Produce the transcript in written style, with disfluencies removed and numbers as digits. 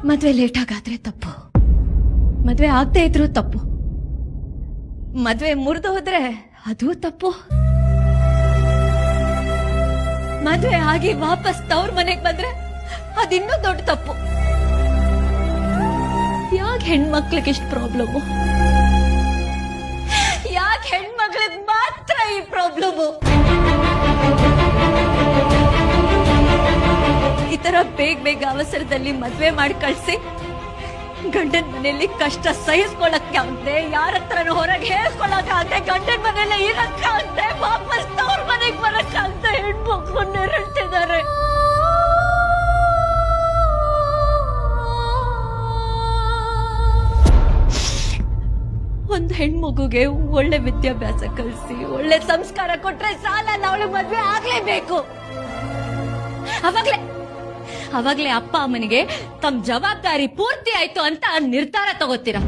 ಮದ್ವೆ ಲೇಟ್ ಆಗಾದ್ರೆ ತಪ್ಪು, ಮದ್ವೆ ಆಗದೆ ಇದ್ರೂ ತಪ್ಪು, ಮದ್ವೆ ಮುರಿದು ಹೋದ್ರೆ ಅದು ತಪ್ಪು, ಮದ್ವೆ ಆಗಿ ವಾಪಸ್ ತವ್ರ ಮನೆಗ್ ಬಂದ್ರೆ ಅದಿನ್ನೂ ದೊಡ್ಡ ತಪ್ಪು. ಯಾಕೆ ಹೆಣ್ಮಕ್ಳಿಗೆ ಇಷ್ಟು ಪ್ರಾಬ್ಲಮ್ಮು? ಯಾಕೆ ಹೆಣ್ಮಕ್ಳಿಗೆ ಮಾತ್ರ ಈ ಪ್ರಾಬ್ಲಮ್ಮು? ಈ ತರ ಬೇಗ ಅವಸರದಲ್ಲಿ ಮದ್ವೆ ಮಾಡಿ ಕಳ್ಸಿ ಗಂಡನ ಮನೆಯಲ್ಲಿ ಕಷ್ಟ ಸಹಿಸ್ಕೊಳಕ್ಕಾಗದೆ, ಯಾರ ಹತ್ರನೂ ಹೊರಗೆ ಹೇಳ್ಕೊಳಕ್ಕಾಗದೆ, ಗಂಡನ ಮನೆಯಲ್ಲೇ ಇರಕ್ಕಾಗದೆ, ವಾಪಸ್ ತವ್ರ ಮನೆಗೆ ಬರಕ್ಕಾಗದೆ ಹೆಣ್ಮಕ್ಳು ನೆರಳ್ತಿದ್ದಾರೆ. ಒಂದ್ ಹೆಣ್ಮಗುಗೆ ಒಳ್ಳೆ ವಿದ್ಯಾಭ್ಯಾಸ ಕಲಿಸಿ ಒಳ್ಳೆ ಸಂಸ್ಕಾರ ಕೊಟ್ರೆ ಸಾಲಲ್ಲ, ಅವಳು ಮದ್ವೆ ಆಗ್ಲೇಬೇಕು. ಅವಾಗ್ಲೇ ಅಪ್ಪ ಅಮ್ಮನಿಗೆ ತಮ್ಮ ಜವಾಬ್ದಾರಿ ಪೂರ್ತಿ ಆಯ್ತು ಅಂತ ನಿರ್ಧಾರ ತಗೋತೀರ.